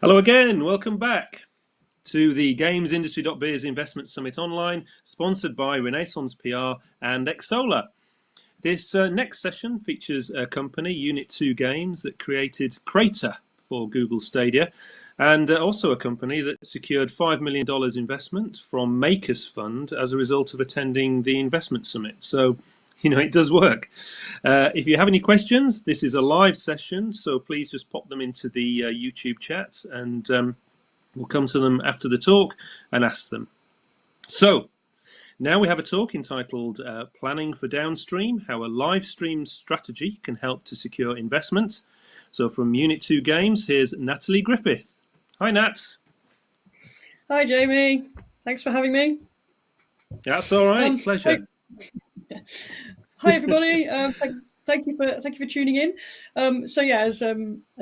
Hello again, welcome back to the GamesIndustry.biz Investment Summit Online, sponsored by Renaissance PR and Xsolar. This next session features a company, Unit 2 Games, that created Crayta for Google Stadia, and also a company that secured $5 million investment from Makers Fund as a result of attending the investment summit. So, you know, it does work. If you have any questions, this is a live session, so please just pop them into the YouTube chat, and we'll come to them after the talk and ask them. So, now we have a talk entitled Planning for Downstream, How a Live Stream Strategy Can Help to Secure Investment. So from Unit 2 Games, here's Natalie Griffith. Hi, Nat. Hi, Jamie. Thanks for having me. That's all right. Pleasure. Hi, everybody. Thank you for tuning in. So yeah, as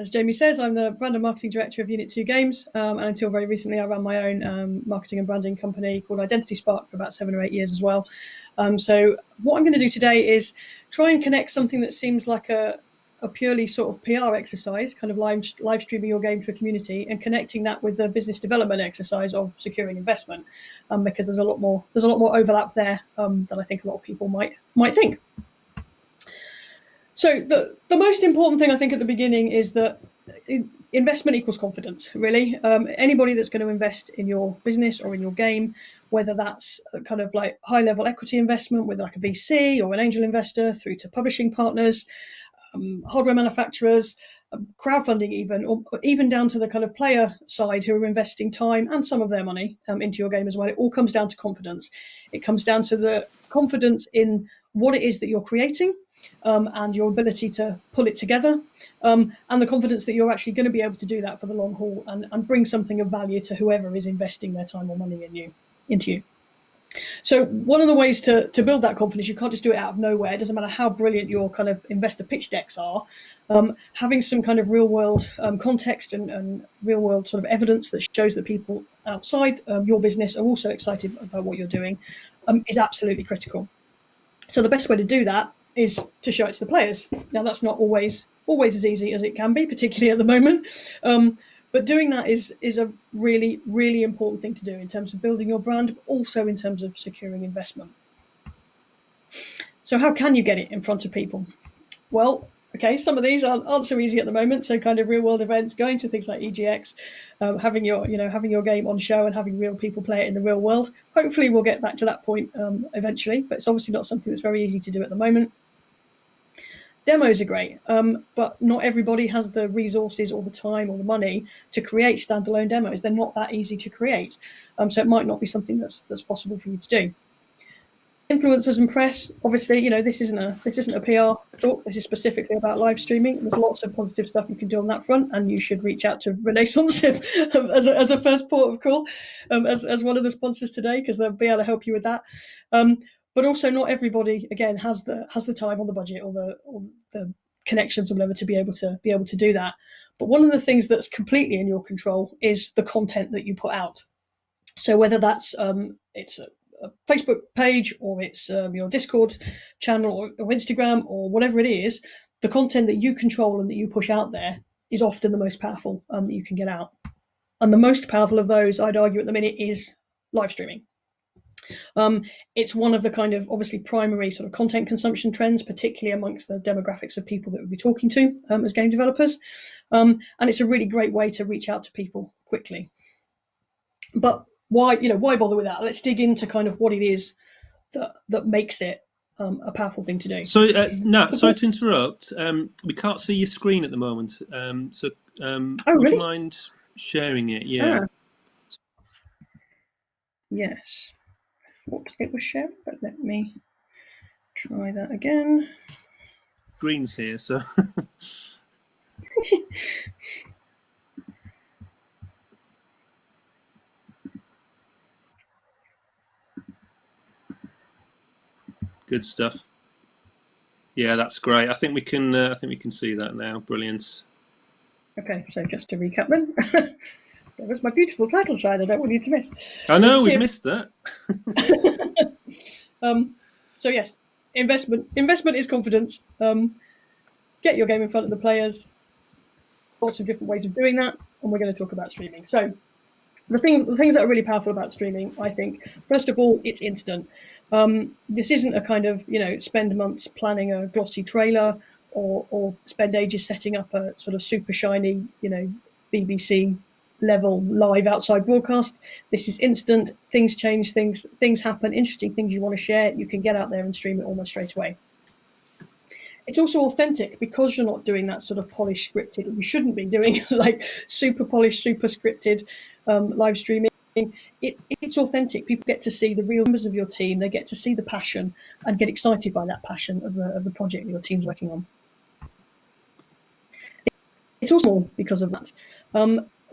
Jamie says, I'm the brand and marketing director of Unit 2 Games, and until very recently, I ran my own marketing and branding company called Identity Spark for about 7 or 8 years as well. So what I'm going to do today is try and connect something that seems like a purely sort of PR exercise, kind of live streaming your game to a community, and connecting that with the business development exercise of securing investment, because there's a lot more overlap there than I think a lot of people might think. So the most important thing I think at the beginning is that investment equals confidence, really. Anybody that's going to invest in your business or in your game, whether that's kind of like high-level equity investment with like a VC or an angel investor, through to publishing partners, hardware manufacturers, crowdfunding even, or even down to the kind of player side who are investing time and some of their money into your game as well. It all comes down to confidence. It comes down to the confidence in what it is that you're creating, and your ability to pull it together, and the confidence that you're actually going to be able to do that for the long haul and bring something of value to whoever is investing their time or money into you. So one of the ways to build that confidence, you can't just do it out of nowhere. It doesn't matter how brilliant your kind of investor pitch decks are. Having some kind of real world context and real world sort of evidence that shows that people outside your business are also excited about what you're doing is absolutely critical. So the best way to do that is to show it to the players. Now, that's not always as easy as it can be, particularly at the moment. But doing that is a really, really important thing to do in terms of building your brand, but also in terms of securing investment. So how can you get it in front of people? Well, okay, some of these aren't so easy at the moment. So kind of real world events, going to things like EGX, having your game on show and having real people play it in the real world. Hopefully we'll get back to that point eventually, but it's obviously not something that's very easy to do at the moment. Demos are great, but not everybody has the resources or the time or the money to create standalone demos. They're not that easy to create, so it might not be something that's possible for you to do. Influencers and press, obviously, you know, this isn't a PR talk. This is specifically about live streaming. There's lots of positive stuff you can do on that front, and you should reach out to Renaissance as a first port of call, as one of the sponsors today, because they'll be able to help you with that. But also, not everybody, again, has the time or the budget or the connections or whatever to be able to do that. But one of the things that's completely in your control is the content that you put out. So whether that's it's a Facebook page or it's your Discord channel or Instagram or whatever it is, the content that you control and that you push out there is often the most powerful that you can get out. And the most powerful of those, I'd argue at the minute, is live streaming. It's one of the kind of obviously primary sort of content consumption trends, particularly amongst the demographics of people that we'll be talking to as game developers. And it's a really great way to reach out to people quickly. But why bother with that? Let's dig into kind of what it is that makes it a powerful thing to do. So, Nat, sorry to interrupt. We can't see your screen at the moment. Would you mind sharing it? Yeah. Yes. Thought it was sharing, but let me try that again. Green's here, so. Good stuff. Yeah, that's great. I think we can see that now. Brilliant. Okay, so just to recap then. That was my beautiful title slide. I don't want you to miss. I know we missed that. So yes, investment is confidence. Get your game in front of the players. Lots of different ways of doing that. and we're going to talk about streaming. So the things that are really powerful about streaming, I think, first of all, it's instant. This isn't a kind of, spend months planning a glossy trailer or spend ages setting up a sort of super shiny, BBC level live outside broadcast. This is instant. Things change, things happen, interesting things you want to share. You can get out there and stream it almost straight away. It's also authentic because you're not doing that sort of polished scripted. You shouldn't be doing like super polished, super scripted live streaming. It's authentic. People get to see the real members of your team. They get to see the passion and get excited by that passion of the project that your team's working on. It's also because of that.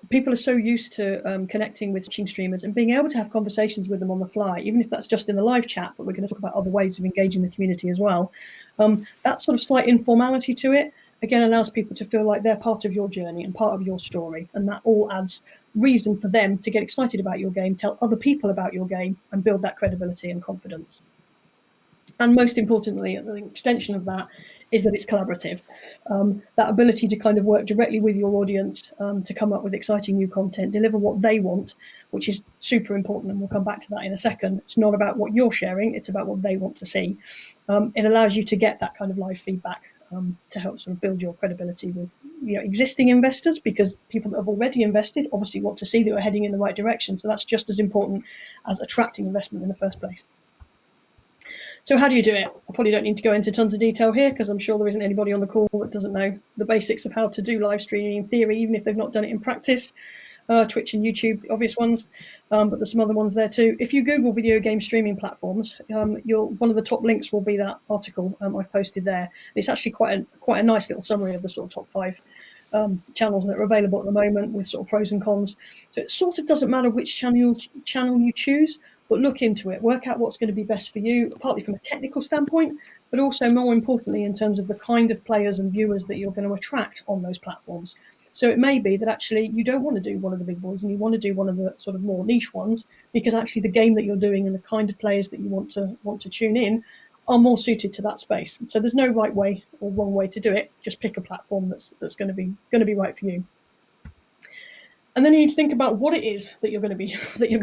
People are so used to connecting with streamers and being able to have conversations with them on the fly, even if that's just in the live chat, but we're going to talk about other ways of engaging the community as well. That sort of slight informality to it, again, allows people to feel like they're part of your journey and part of your story. And that all adds reason for them to get excited about your game, tell other people about your game, and build that credibility and confidence. And most importantly, the extension of that is that it's collaborative. That ability to kind of work directly with your audience to come up with exciting new content, deliver what they want, which is super important, and we'll come back to that in a second. It's not about what you're sharing, it's about what they want to see. It allows you to get that kind of live feedback to help sort of build your credibility with existing investors, because people that have already invested obviously want to see that you're heading in the right direction. So that's just as important as attracting investment in the first place. So how do you do it? I probably don't need to go into tons of detail here, because I'm sure there isn't anybody on the call that doesn't know the basics of how to do live streaming in theory, even if they've not done it in practice. Twitch and YouTube, the obvious ones, but there's some other ones there too. If you Google video game streaming platforms, one of the top links will be that article I've posted there. It's actually quite a nice little summary of the sort of top 5 channels that are available at the moment, with sort of pros and cons. So it sort of doesn't matter which channel you choose, but look into it, work out what's going to be best for you, partly from a technical standpoint, but also more importantly in terms of the kind of players and viewers that you're going to attract on those platforms. So it may be that actually you don't want to do one of the big boys and you want to do one of the sort of more niche ones, because actually the game that you're doing and the kind of players that you want to tune in are more suited to that space. So there's no right way or wrong way to do it. Just pick a platform that's going to be right for you. And then you need to think about what it is that you're going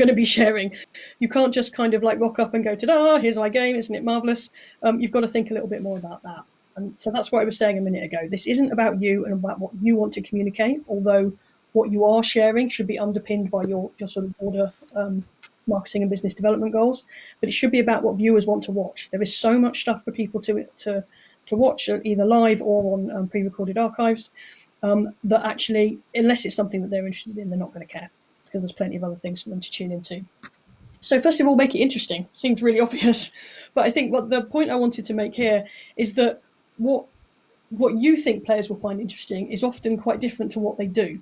to be sharing. You can't just kind of like rock up and go, ta-da, here's my game, isn't it marvelous? You've got to think a little bit more about that. And so that's what I was saying a minute ago. This isn't about you and about what you want to communicate, although what you are sharing should be underpinned by your sort of broader marketing and business development goals. But it should be about what viewers want to watch. There is so much stuff for people to watch, either live or on pre-recorded archives, that actually, unless it's something that they're interested in, they're not going to care, because there's plenty of other things for them to tune into. So first of all, make it interesting. Seems really obvious, but I think what the point I wanted to make here is that what you think players will find interesting is often quite different to what they do.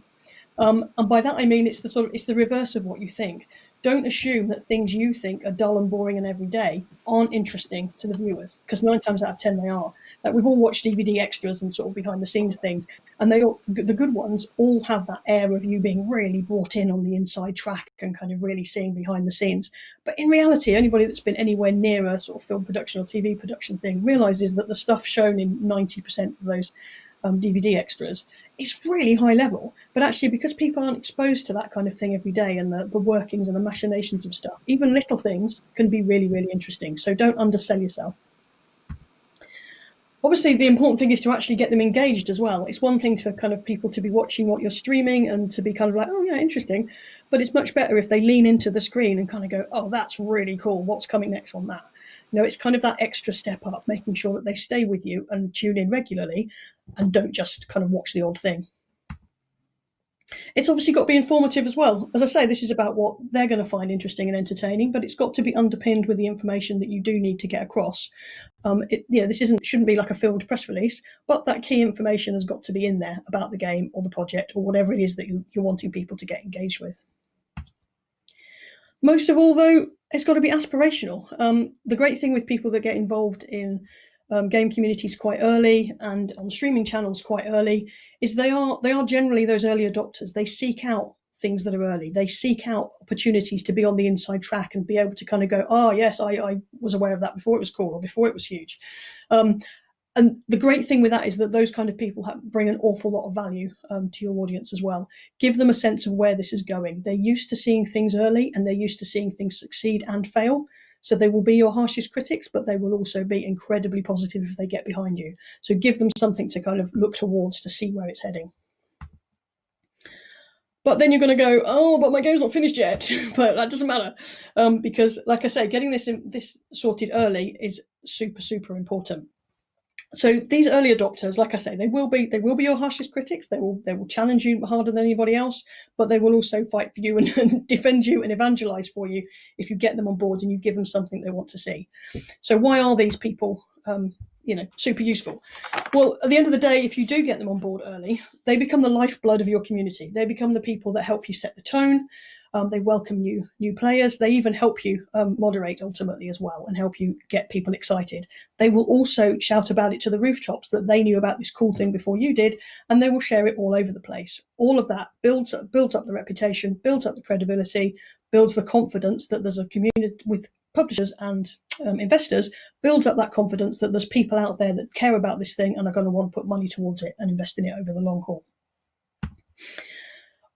And by that I mean it's the reverse of what you think. Don't assume that things you think are dull and boring and everyday aren't interesting to the viewers, because 9 times out of 10 they are. Like, we've all watched DVD extras and sort of behind the scenes things, and the good ones all have that air of you being really brought in on the inside track and kind of really seeing behind the scenes. But in reality, anybody that's been anywhere near a sort of film production or TV production thing realizes that the stuff shown in 90% of those DVD extras is really high level, but actually because people aren't exposed to that kind of thing every day, and the workings and the machinations of stuff, even little things can be really, really interesting. So don't undersell yourself. Obviously, the important thing is to actually get them engaged as well. It's one thing for kind of people to be watching what you're streaming and to be kind of like, oh yeah, interesting, but it's much better if they lean into the screen and kind of go, oh, that's really cool, what's coming next on that? It's kind of that extra step up, making sure that they stay with you and tune in regularly and don't just kind of watch the odd thing. It's obviously got to be informative as well. As I say, this is about what they're going to find interesting and entertaining, but it's got to be underpinned with the information that you do need to get across. This shouldn't be like a filmed press release, but that key information has got to be in there about the game or the project or whatever it is that you're wanting people to get engaged with. Most of all, though, it's got to be aspirational. The great thing with people that get involved in game communities quite early and on streaming channels quite early is they are generally those early adopters. They seek out things that are early. They seek out opportunities to be on the inside track and be able to kind of go, oh yes, I was aware of that before it was cool or before it was huge. And the great thing with that is that those kind of people bring an awful lot of value to your audience as well. Give them a sense of where this is going. They're used to seeing things early, and they're used to seeing things succeed and fail. So they will be your harshest critics, but they will also be incredibly positive if they get behind you. So give them something to kind of look towards to see where it's heading. But then you're going to go, oh, but my game's not finished yet. But that doesn't matter, because, like I say, getting this sorted early is super, super important. So these early adopters, like I say, they will be your harshest critics. They will challenge you harder than anybody else, but they will also fight for you and defend you and evangelize for you if you get them on board and you give them something they want to see. So why are these people super useful? Well, at the end of the day, if you do get them on board early, they become the lifeblood of your community. They become the people that help you set the tone. They welcome new players. They even help you moderate ultimately as well and help you get people excited. They will also shout about it to the rooftops that they knew about this cool thing before you did, and they will share it all over the place. All of that builds up the reputation, builds up the credibility, builds the confidence that there's a community with publishers and investors, builds up that confidence that there's people out there that care about this thing and are going to want to put money towards it and invest in it over the long haul.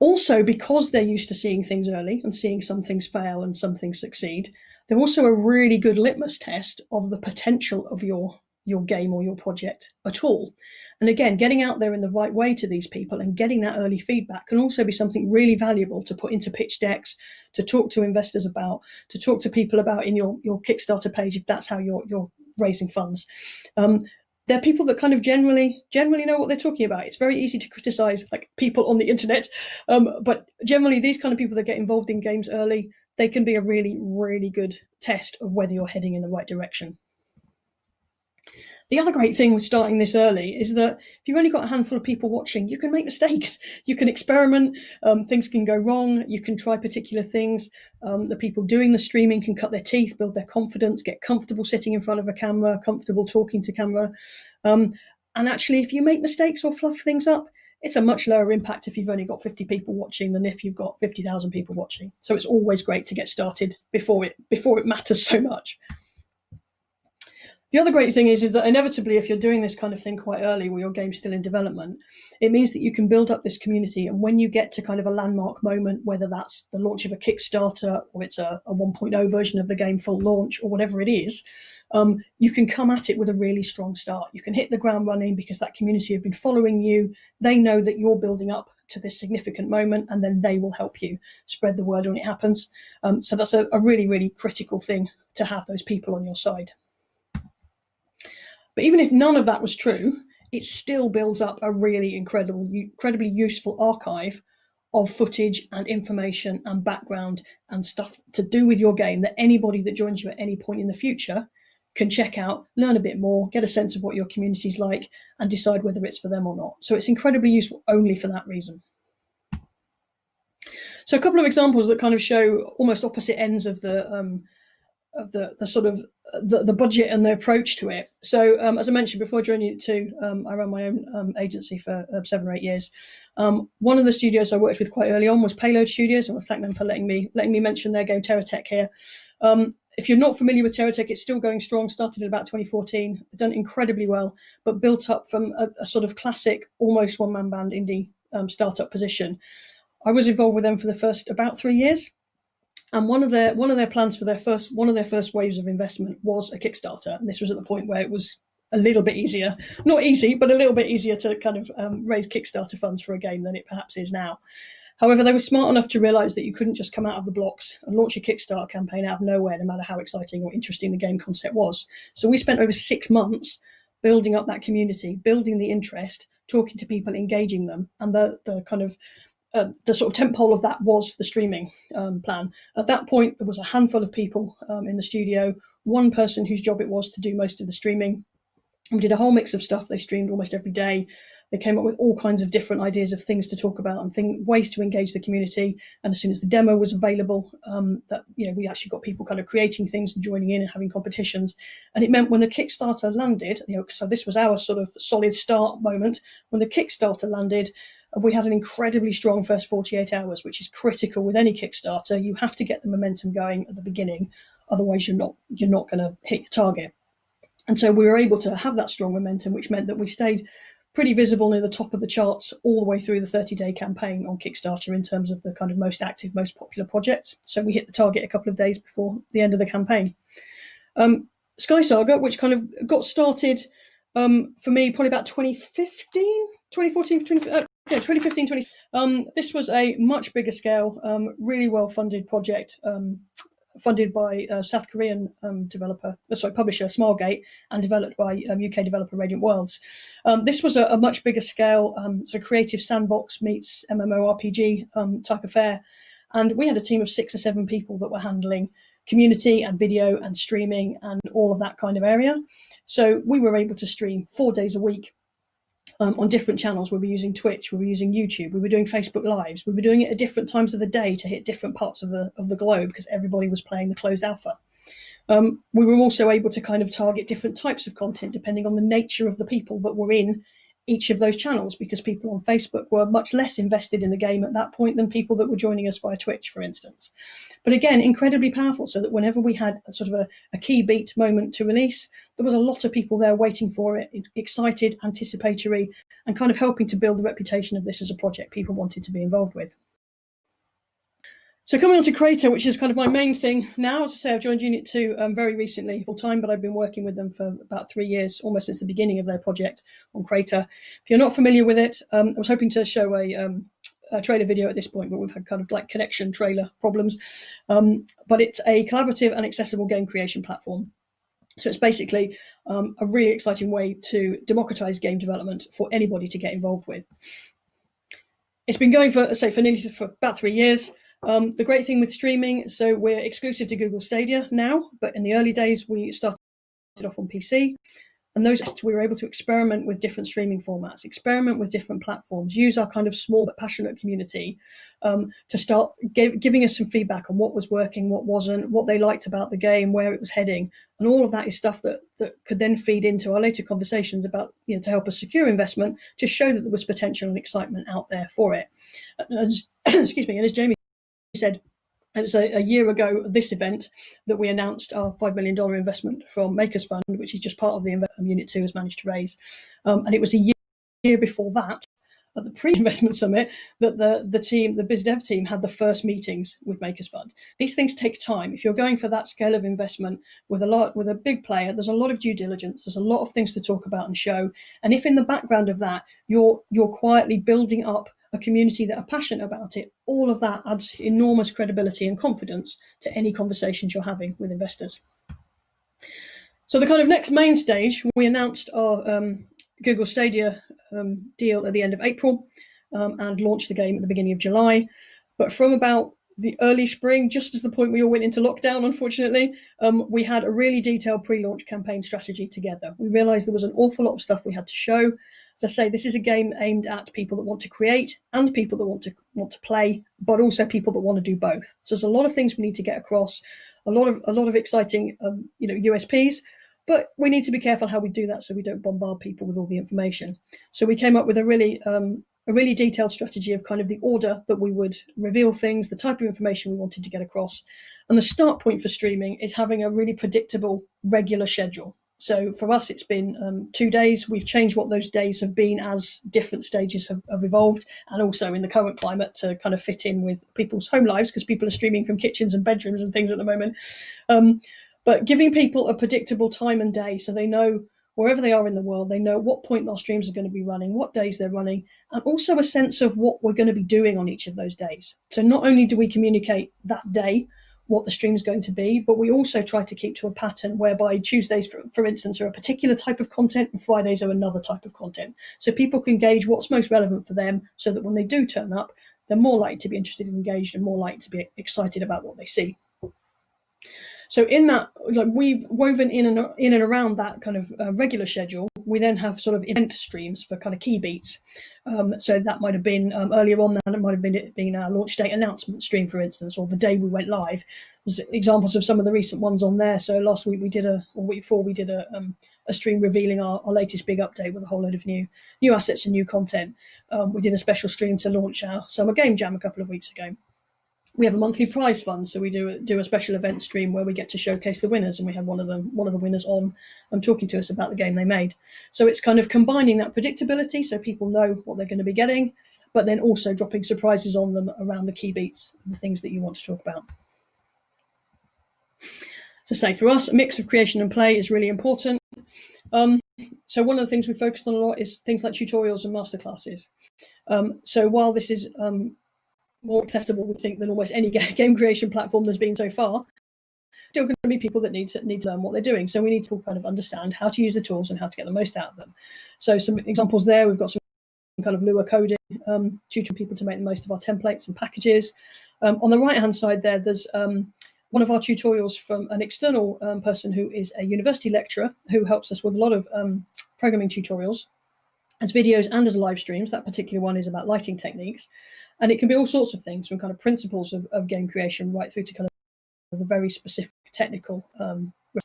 Also, because they're used to seeing things early and seeing some things fail and some things succeed, they're also a really good litmus test of the potential of your game or your project at all. And again, getting out there in the right way to these people and getting that early feedback can also be something really valuable to put into pitch decks, to talk to investors about, to talk to people about in your Kickstarter page if that's how you're raising funds. They're people that kind of generally know what they're talking about. It's very easy to criticize like people on the internet, but generally these kind of people that get involved in games early, they can be a really, really good test of whether you're heading in the right direction. The other great thing with starting this early is that if you've only got a handful of people watching, you can make mistakes. You can experiment. Things can go wrong. You can try particular things. The people doing the streaming can cut their teeth, build their confidence, get comfortable sitting in front of a camera, comfortable talking to camera. And actually, if you make mistakes or fluff things up, it's a much lower impact if you've only got 50 people watching than if you've got 50,000 people watching. So it's always great to get started before it matters so much. The other great thing is that inevitably, if you're doing this kind of thing quite early where your game's still in development, it means that you can build up this community. And when you get to kind of a landmark moment, whether that's the launch of a Kickstarter or it's a 1.0 version of the game full launch or whatever it is, you can come at it with a really strong start. You can hit the ground running because that community have been following you. They know that you're building up to this significant moment, and then they will help you spread the word when it happens. So that's a really, really critical thing to have those people on your side. But even if none of that was true, it still builds up a really incredibly useful archive of footage and information and background and stuff to do with your game that anybody that joins you at any point in the future can check out, learn a bit more, get a sense of what your community's like, and decide whether it's for them or not. So it's incredibly useful only for that reason. So a couple of examples that kind of show almost opposite ends of the sort of the budget and the approach to it. So as I mentioned before joining it too, I ran my own agency for 7 or 8 years. One of the studios I worked with quite early on was Payload Studios, and I thank them for letting me mention their game TerraTech here. If you're not familiar with TerraTech, it's still going strong, started in about 2014, done incredibly well, but built up from a sort of classic, almost one-man band indie startup position. I was involved with them for the first about 3 years. And one of their plans for one of their first waves of investment was a Kickstarter. And this was at the point where it was a little bit easier, not easy, but a little bit easier to kind of raise Kickstarter funds for a game than it perhaps is now. However, they were smart enough to realize that you couldn't just come out of the blocks and launch a Kickstarter campaign out of nowhere, no matter how exciting or interesting the game concept was. So we spent over 6 months building up that community, building the interest, talking to people, engaging them, and the kind of the sort of tentpole of that was the streaming plan. At that point, there was a handful of people in the studio, one person whose job it was to do most of the streaming. We did a whole mix of stuff. They streamed almost every day. They came up with all kinds of different ideas of things to talk about and ways to engage the community. And as soon as the demo was available, we actually got people kind of creating things and joining in and having competitions. And it meant when the Kickstarter landed, so this was our sort of solid start moment. When the Kickstarter landed, we had an incredibly strong first 48 hours, which is critical with any Kickstarter. You have to get the momentum going at the beginning, otherwise you're not going to hit your target. And so we were able to have that strong momentum, which meant that we stayed pretty visible near the top of the charts all the way through the 30-day campaign on Kickstarter in terms of the kind of most active, most popular projects. So we hit the target a couple of days before the end of the campaign. Sky Saga, which kind of got started for me probably about 2015. This was a much bigger scale, really well-funded project, funded by South Korean publisher Smilegate, and developed by UK developer Radiant Worlds. This was a much bigger scale, sort of creative sandbox meets MMORPG type affair, and we had a team of 6 or 7 people that were handling community and video and streaming and all of that kind of area. So we were able to stream 4 days a week on different channels. We were using Twitch, we were using YouTube, we were doing Facebook Lives, we were doing it at different times of the day to hit different parts of the globe because everybody was playing the closed alpha. We were also able to kind of target different types of content depending on the nature of the people that were in each of those channels, because people on Facebook were much less invested in the game at that point than people that were joining us via Twitch, for instance. But again, incredibly powerful, so that whenever we had a sort of a key beat moment to release, there was a lot of people there waiting for it, excited, anticipatory, and kind of helping to build the reputation of this as a project people wanted to be involved with. So coming on to Crayta, which is kind of my main thing now. As I say, I've joined Unit 2 very recently, full time, but I've been working with them for about 3 years, almost since the beginning of their project on Crayta. If you're not familiar with it, I was hoping to show a trailer video at this point, but we've had kind of like connection trailer problems. But it's a collaborative and accessible game creation platform. So it's basically a really exciting way to democratize game development for anybody to get involved with. It's been going for about 3 years. The great thing with streaming, so we're exclusive to Google Stadia now, but in the early days we started off on PC, and we were able to experiment with different streaming formats, experiment with different platforms, use our kind of small but passionate community to start giving us some feedback on what was working, what wasn't, what they liked about the game, where it was heading, and all of that is stuff that could then feed into our later conversations about, to help us secure investment, to show that there was potential and excitement out there for it. Excuse me, and as Jamie said, it was a year ago this event that we announced our $5 million investment from Makers Fund, which is just part of the investment Unit 2 has managed to raise. And it was a year before that, at the pre-investment summit, that the biz dev team had the first meetings with Makers Fund. These things take time. If you're going for that scale of investment with a big player, there's a lot of due diligence. There's a lot of things to talk about and show. And if in the background of that, you're quietly building up a community that are passionate about it, all of that adds enormous credibility and confidence to any conversations you're having with investors. So the kind of next main stage, we announced our Google Stadia deal at the end of April and launched the game at the beginning of July. But from about the early spring, just as the point we all went into lockdown, unfortunately, we had a really detailed pre-launch campaign strategy together. We realized there was an awful lot of stuff we had to show. As I say, this is a game aimed at people that want to create and people that want to play, but also people that want to do both. So there's a lot of things we need to get across, a lot of exciting USPs, but we need to be careful how we do that so we don't bombard people with all the information. So we came up with a really detailed strategy of kind of the order that we would reveal things, the type of information we wanted to get across. And the start point for streaming is having a really predictable, regular schedule. So for us, it's been 2 days. We've changed what those days have been as different stages have evolved, and also in the current climate to kind of fit in with people's home lives, because people are streaming from kitchens and bedrooms and things at the moment. But giving people a predictable time and day so they know wherever they are in the world, they know what point our streams are going to be running, what days they're running, and also a sense of what we're going to be doing on each of those days. So not only do we communicate that day what the stream is going to be, but we also try to keep to a pattern whereby Tuesdays, for instance, are a particular type of content and Fridays are another type of content. So people can gauge what's most relevant for them so that when they do turn up, they're more likely to be interested and engaged and more likely to be excited about what they see. So in that, we've woven in and around that kind of regular schedule, we then have sort of event streams for kind of key beats. So that might have been earlier on, and it might have been our launch date announcement stream, for instance, or the day we went live. There's examples of some of the recent ones on there. So last week we did a week before we did a stream revealing our latest big update with a whole load of new assets and new content. We did a special stream to launch our Summer Game Jam a couple of weeks ago. We have a monthly prize fund, so we do a special event stream where we get to showcase the winners, and we have one of the winners on talking to us about the game they made. So it's kind of combining that predictability, so people know what they're going to be getting, but then also dropping surprises on them around the key beats of the things that you want to talk about. So say for us, a mix of creation and play is really important. So one of the things we focused on a lot is things like tutorials and masterclasses. So while this is more accessible, we think, than almost any game creation platform there's been so far, still going to be people that need to learn what they're doing. So we need to kind of understand how to use the tools and how to get the most out of them. So some examples there, we've got some kind of Lua coding, tutoring people to make the most of our templates and packages. On the right-hand side there, there's one of our tutorials from an external person who is a university lecturer who helps us with a lot of programming tutorials as videos and as live streams. That particular one is about lighting techniques, and it can be all sorts of things, from kind of principles of game creation right through to kind of the very specific technical. But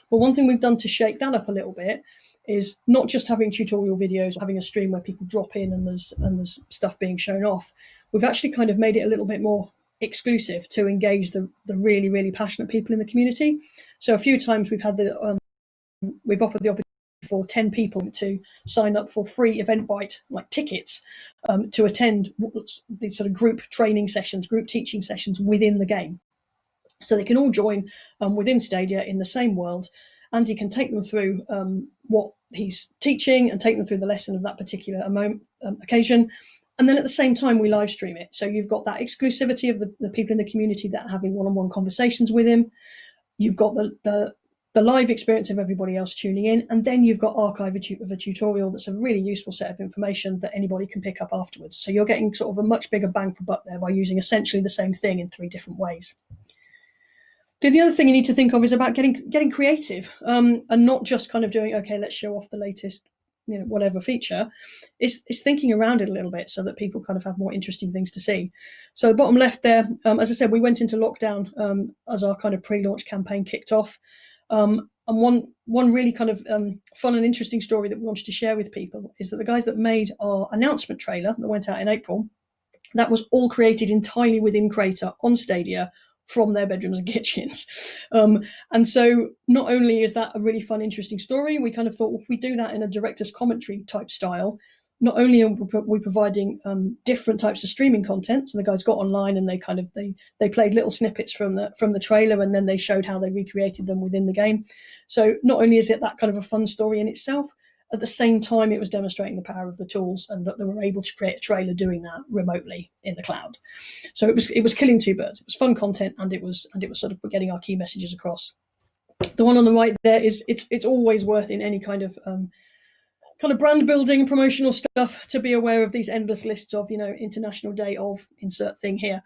one thing we've done to shake that up a little bit is not just having tutorial videos or having a stream where people drop in and there's stuff being shown off. We've actually kind of made it a little bit more exclusive to engage the really, really passionate people in the community. So a few times we've had we've offered the opportunity for 10 people to sign up for free Eventbrite like tickets to attend these sort of group training sessions, group teaching sessions within the game. So they can all join within Stadia in the same world. Andy can take them through what he's teaching and take them through the lesson of that particular occasion. And then at the same time, we live stream it. So you've got that exclusivity of the people in the community that are having one-on-one conversations with him. You've got the live experience of everybody else tuning in. And then you've got archive of a tutorial that's a really useful set of information that anybody can pick up afterwards. So you're getting sort of a much bigger bang for buck there by using essentially the same thing in 3 different ways. The other thing you need to think of is about getting creative and not just kind of doing, okay, let's show off the latest, whatever feature. Is thinking around it a little bit so that people kind of have more interesting things to see. So the bottom left there, as I said, we went into lockdown as our kind of pre-launch campaign kicked off. And one really kind of fun and interesting story that we wanted to share with people is that the guys that made our announcement trailer that went out in April, that was all created entirely within Crayta on Stadia from their bedrooms and kitchens. And so not only is that a really fun, interesting story, we kind of thought, well, if we do that in a director's commentary type style, not only are we providing different types of streaming content, so the guys got online and they played little snippets from the trailer, and then they showed how they recreated them within the game. So not only is it that kind of a fun story in itself, at the same time it was demonstrating the power of the tools and that they were able to create a trailer doing that remotely in the cloud. So it was killing 2 birds. It was fun content, and it was sort of getting our key messages across. The one on the right there is it's always worth, in any kind of brand building, promotional stuff, to be aware of these endless lists of, International Day of insert thing here.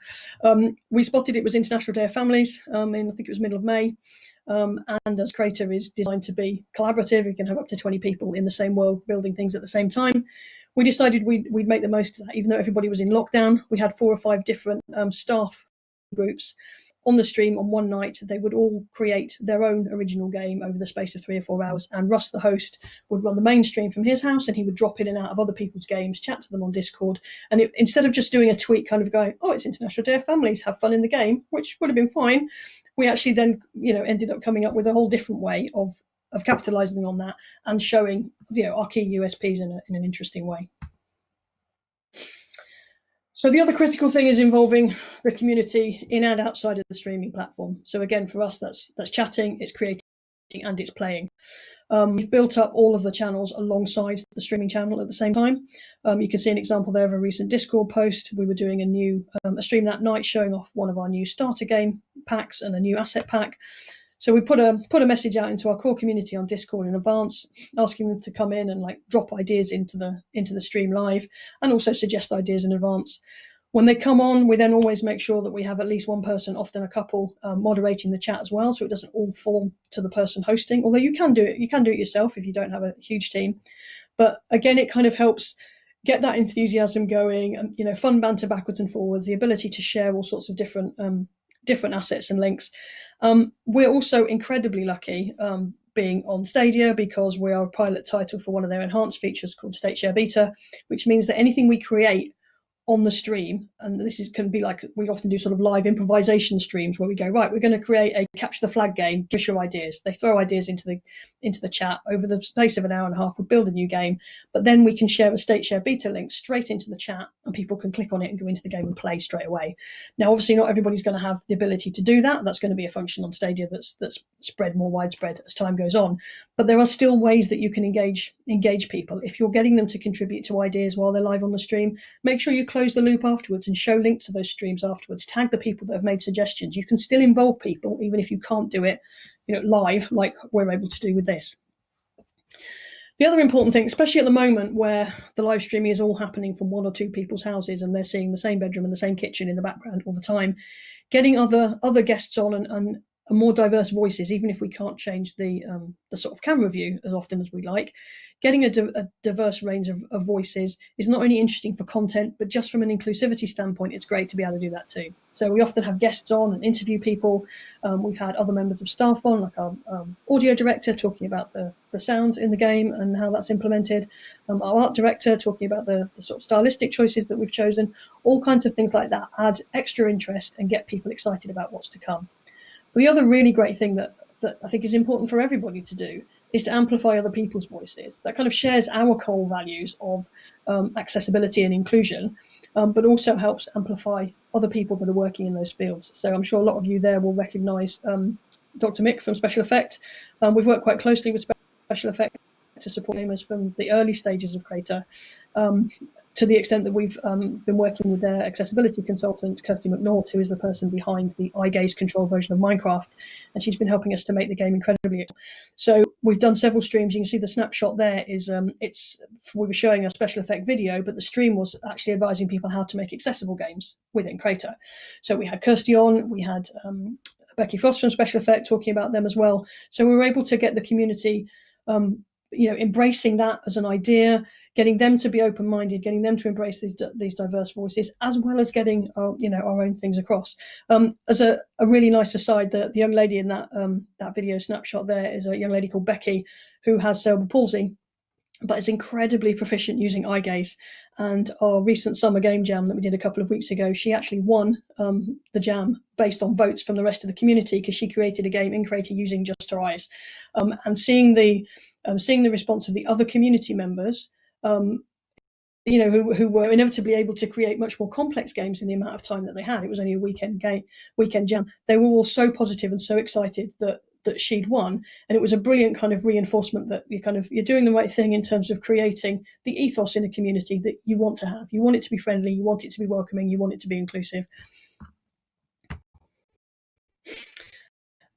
We spotted it was International Day of Families I think it was middle of May. And as Crayta is designed to be collaborative, you can have up to 20 people in the same world building things at the same time. We decided we'd make the most of that, even though everybody was in lockdown. We had 4 or 5 different staff groups on the stream on one night. They would all create their own original game over the space of 3 or 4 hours, and Russ, the host, would run the main stream from his house, and he would drop in and out of other people's games, chat to them on Discord, and instead of just doing a tweet kind of going, oh, it's International Day of Families, have fun in the game, which would have been fine, we actually then ended up coming up with a whole different way of capitalizing on that and showing our key USPs in an interesting way. So the other critical thing is involving the community in and outside of the streaming platform. So again, for us, that's chatting, it's creating, and it's playing. We've built up all of the channels alongside the streaming channel at the same time. You can see an example there of a recent Discord post. We were doing a stream that night showing off one of our new starter game packs and a new asset pack. So we put a message out into our core community on Discord in advance, asking them to come in and drop ideas into the stream live, and also suggest ideas in advance. When they come on, we then always make sure that we have at least one person, often a couple, moderating the chat as well, so it doesn't all fall to the person hosting. Although you can do it yourself if you don't have a huge team. But again, it kind of helps get that enthusiasm going, and fun banter backwards and forwards, the ability to share all sorts of different assets and links. We're also incredibly lucky being on Stadia, because we are a pilot title for one of their enhanced features called State Share Beta, which means that anything we create on the stream, and can be like, we often do sort of live improvisation streams where we go, right, we're going to create a capture the flag game, give us your ideas. They throw ideas into the chat. Over the space of an hour and a half, we build a new game, but then we can share a state share beta link straight into the chat, and people can click on it and go into the game and play straight away. Now, obviously not everybody's going to have the ability to do that. That's going to be a function on Stadia that's spread more widespread as time goes on, but there are still ways that you can engage people. If you're getting them to contribute to ideas while they're live on the stream, make sure you close the loop afterwards and show links to those streams afterwards. Tag the people that have made suggestions. You can still involve people even if you can't do it, live like we're able to do with this. The other important thing, especially at the moment where the live streaming is all happening from one or two people's houses and they're seeing the same bedroom and the same kitchen in the background all the time, getting other guests on and more diverse voices, even if we can't change the sort of camera view as often as we like, getting a diverse range of voices is not only interesting for content, but just from an inclusivity standpoint, it's great to be able to do that too. So we often have guests on and interview people. We've had other members of staff on, like our audio director talking about the sound in the game and how that's implemented, our art director talking about the sort of stylistic choices that we've chosen. All kinds of things like that add extra interest and get people excited about what's to come. But the other really great thing that I think is important for everybody to do is to amplify other people's voices. That kind of shares our core values of accessibility and inclusion, but also helps amplify other people that are working in those fields. So I'm sure a lot of you there will recognise Dr. Mick from Special Effect. We've worked quite closely with Special Effect to support gamers from the early stages of Crayta, to the extent that we've been working with their accessibility consultant, Kirsty McNaught, who is the person behind the eye gaze control version of Minecraft, and she's been helping us to make the game incredibly. So we've done several streams. You can see the snapshot there is we were showing a Special Effect video, but the stream was actually advising people how to make accessible games within Crayta. So we had Kirsty on, we had Becky Frost from Special Effect talking about them as well. So we were able to get the community embracing that as an idea, getting them to be open-minded, getting them to embrace these diverse voices, as well as getting our own things across. As a really nice aside, the young lady in that video snapshot there is a young lady called Becky, who has cerebral palsy, but is incredibly proficient using eye gaze. And our recent summer game jam that we did a couple of weeks ago, she actually won the jam based on votes from the rest of the community, because she created a game in Crayta using just her eyes. And seeing the response of the other community members, who were inevitably able to create much more complex games in the amount of time that they had. It was only a weekend jam. They were all so positive and so excited that she'd won, and it was a brilliant kind of reinforcement that you're doing the right thing in terms of creating the ethos in a community that you want to have. You want it to be friendly, you want it to be welcoming, you want it to be inclusive.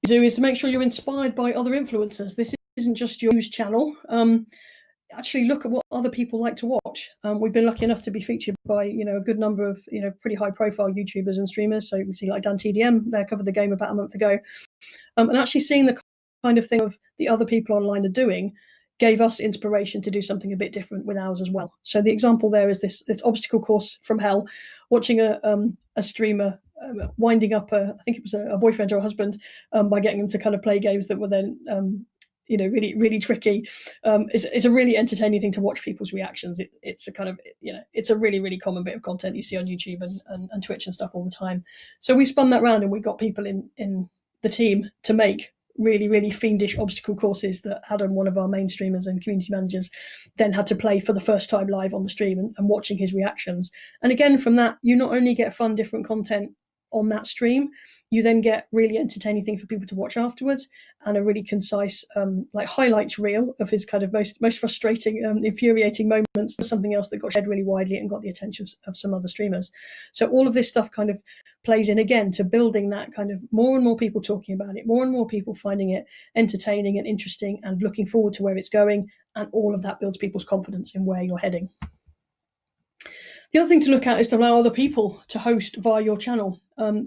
Do is to make sure you're inspired by other influencers. This isn't just your news channel. Actually look at what other people like to watch. We've been lucky enough to be featured by a good number of pretty high profile YouTubers and streamers. So you can see like Dan TDM, they covered the game about a month ago, and actually seeing the kind of thing of the other people online are doing gave us inspiration to do something a bit different with ours as well. So the example there is this obstacle course from hell, watching a streamer winding up I think it was a boyfriend or a husband by getting them to kind of play games that were then really, really tricky. It's a really entertaining thing to watch people's reactions. It's a kind of, it's a really, really common bit of content you see on YouTube and Twitch and stuff all the time. So we spun that round and we got people in the team to make really, really fiendish obstacle courses that Adam, one of our main streamers and community managers, then had to play for the first time live on the stream and watching his reactions. And again, from that, you not only get fun, different content on that stream, you then get really entertaining thing for people to watch afterwards, and a really concise highlights reel of his kind of most frustrating, infuriating moments. Something else that got shared really widely and got the attention of some other streamers. So all of this stuff kind of plays in again to building that kind of more and more people talking about it, more and more people finding it entertaining and interesting and looking forward to where it's going, and all of that builds people's confidence in where you're heading. The other thing to look at is to allow other people to host via your channel.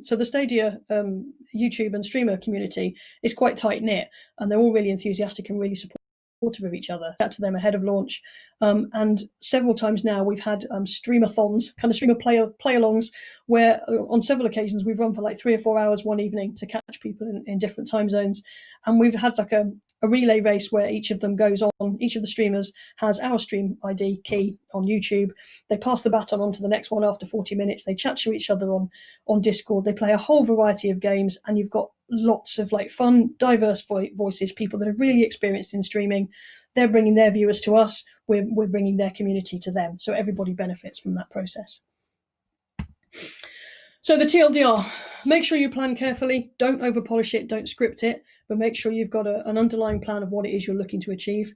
So the Stadia YouTube and streamer community is quite tight-knit, and they're all really enthusiastic and really supportive of each other. Chat to them ahead of launch. And several times now we've had streamathons, kind of streamer play-alongs, where on several occasions we've run for like 3 or 4 hours one evening to catch people in different time zones. And we've had like a a relay race where each of them goes on, each of the streamers has our stream ID key on YouTube. They pass the baton on to the next one after 40 minutes. They chat to each other on Discord. They play a whole variety of games, and you've got lots of like fun, diverse voices, people that are really experienced in streaming. They're bringing their viewers to us. We're bringing their community to them. So everybody benefits from that process. So the TLDR, make sure you plan carefully. Don't over-polish it, don't script it, but make sure you've got an underlying plan of what it is you're looking to achieve.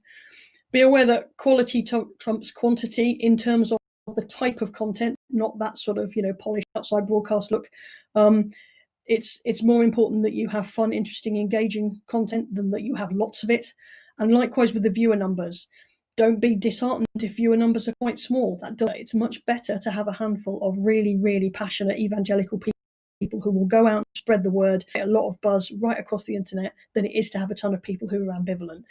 Be aware that quality trumps quantity in terms of the type of content, not that sort of, polished outside broadcast look. It's more important that you have fun, interesting, engaging content than that you have lots of it. And likewise with the viewer numbers. Don't be disheartened if viewer numbers are quite small. It's much better to have a handful of really, really passionate evangelical people who will go out and spread the word, get a lot of buzz right across the internet, than it is to have a ton of people who are ambivalent.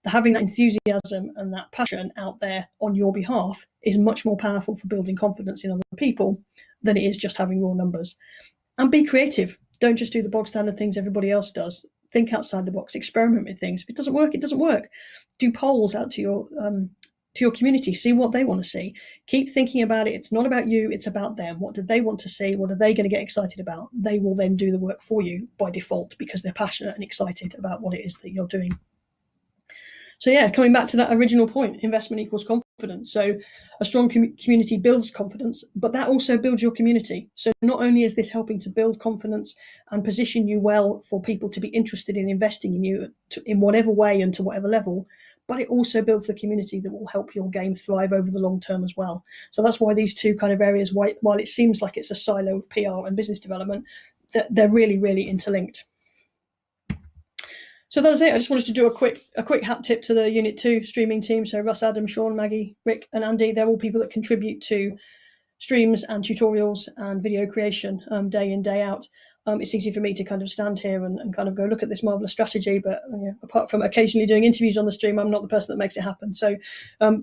Having that enthusiasm and that passion out there on your behalf is much more powerful for building confidence in other people than it is just having raw numbers. And be creative. Don't just do the bog standard things everybody else does. Think outside the box, experiment with things. If it doesn't work, it doesn't work. Do polls out to your community, see what they want to see. Keep thinking about it. It's not about you, it's about them. What do they want to see? What are they going to get excited about? They will then do the work for you by default because they're passionate and excited about what it is that you're doing. So yeah, coming back to that original point, investment equals confidence. So a strong community builds confidence, but that also builds your community. So not only is this helping to build confidence and position you well for people to be interested in investing in you in whatever way and to whatever level, but it also builds the community that will help your game thrive over the long term as well. So that's why these two kind of areas, while it seems like it's a silo of PR and business development, they're really, really interlinked. So that's it. I just wanted to do a quick hat tip to the Unit 2 streaming team. So Russ, Adam, Sean, Maggie, Rick, and Andy, they're all people that contribute to streams and tutorials and video creation day in, day out. It's easy for me to kind of stand here and kind of go look at this marvelous strategy, but apart from occasionally doing interviews on the stream, I'm not the person that makes it happen. So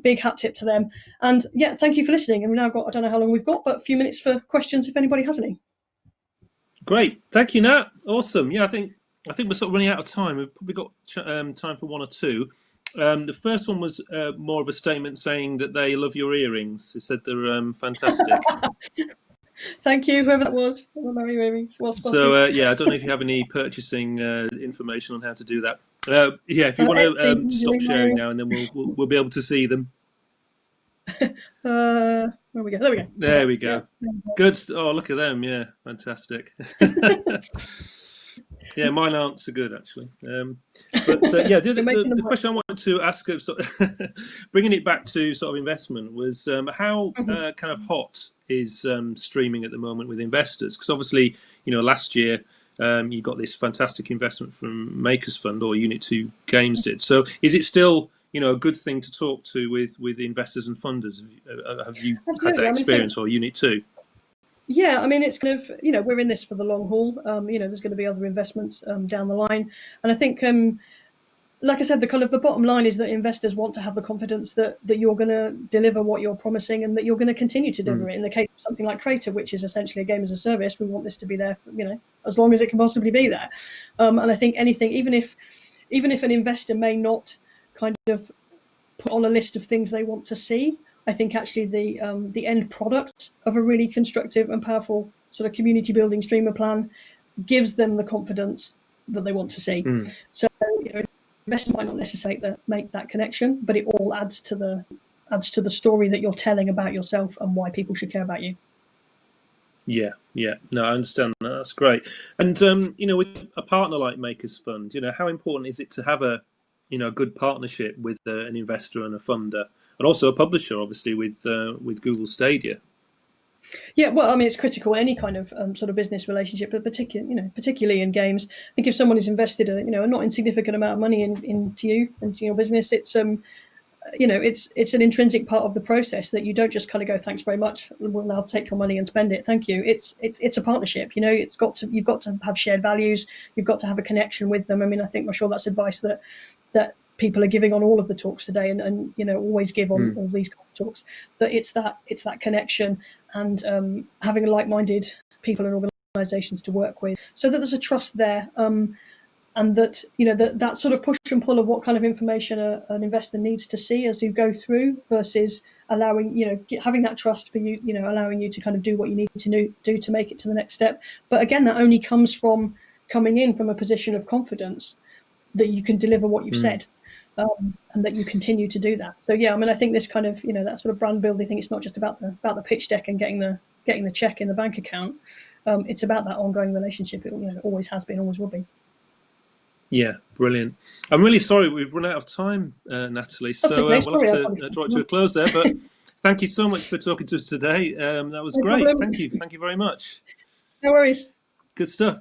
big hat tip to them. And yeah, thank you for listening. And we've now got, I don't know how long we've got, but a few minutes for questions if anybody has any. Great. Thank you, Nat. Awesome. Yeah, I think we're sort of running out of time. We've probably got time for one or two. The first one was more of a statement saying that they love your earrings. They said they're fantastic. Thank you, whoever that was. My earrings. Well spotted. So yeah, I don't know if you have any purchasing information on how to do that. Yeah, if you want to stop sharing now, and then we'll be able to see them. There we go. There we go. Yeah. Good. Oh, look at them. Yeah, fantastic. Yeah, mine aren't so good actually. But yeah, the question I wanted to ask, bringing it back to sort of investment, was how kind of hot is streaming at the moment with investors? Because obviously, last year you got this fantastic investment from Makers Fund, or Unit 2 Games did. So is it still a good thing to talk to with investors and funders? Have you had that experience, or Unit 2? Yeah, I mean, it's kind of, we're in this for the long haul. There's going to be other investments down the line. And I think, like I said, the bottom line is that investors want to have the confidence that you're going to deliver what you're promising and that you're going to continue to deliver it. In the case of something like Crayta, which is essentially a game as a service, we want this to be there, as long as it can possibly be there. And I think anything, even if an investor may not kind of put on a list of things they want to see, I think actually the end product of a really constructive and powerful sort of community building streamer plan gives them the confidence that they want to see. So investors might not necessarily make that connection, but it all adds to the story that you're telling about yourself and why people should care about you. Yeah. No, I understand that. That's great. And with a partner like Makers Fund, how important is it to have a good partnership with an investor and a funder? And also a publisher, obviously, with Google Stadia. Yeah, well, I mean, it's critical any kind of sort of business relationship, but particularly in games. I think if someone has invested a not insignificant amount of money into you and your business, it's it's an intrinsic part of the process that you don't just kind of go, thanks very much, we'll now take your money and spend it, thank you. It's a partnership. You've got to have shared values. You've got to have a connection with them. I mean, I'm sure that's advice that people are giving on all of the talks today, and always give on all these kind of talks, that it's that connection and having like-minded people and organizations to work with, so that there's a trust there. and that that sort of push and pull of what kind of information an investor needs to see as you go through, versus allowing having that trust for you, allowing you to kind of do what you need to do to make it to the next step. But again, that only comes from coming in from a position of confidence that you can deliver what you've said, and that you continue to do that. So yeah, I mean, I think this kind of that sort of brand building thing, it's not just about the pitch deck and getting the check in the bank account. It's about that ongoing relationship. It always has been, always will be. Yeah, brilliant. I'm really sorry we've run out of time, Natalie. So okay. we'll have to draw it to a close there. But thank you so much for talking to us today. That was great. Problem. Thank you very much. No worries. Good stuff.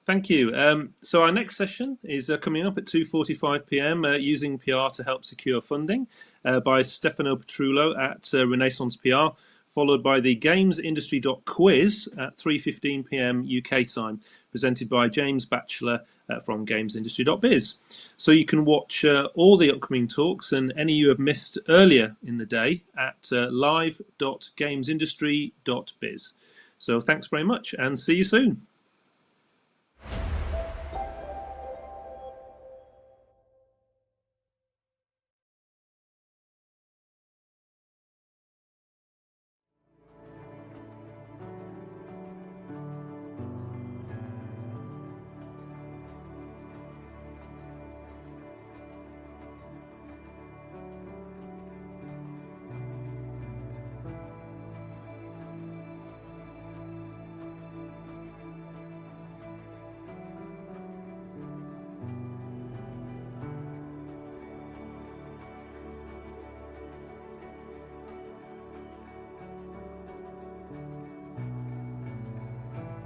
Thank you. So our next session is coming up at 2:45 p.m. Using PR to help secure funding by Stefano Petrullo at Renaissance PR, followed by the GamesIndustry.biz at 3:15 p.m. UK time, presented by James Batchelor from GamesIndustry.biz. So you can watch all the upcoming talks and any you have missed earlier in the day at live.gamesindustry.biz. So thanks very much and see you soon.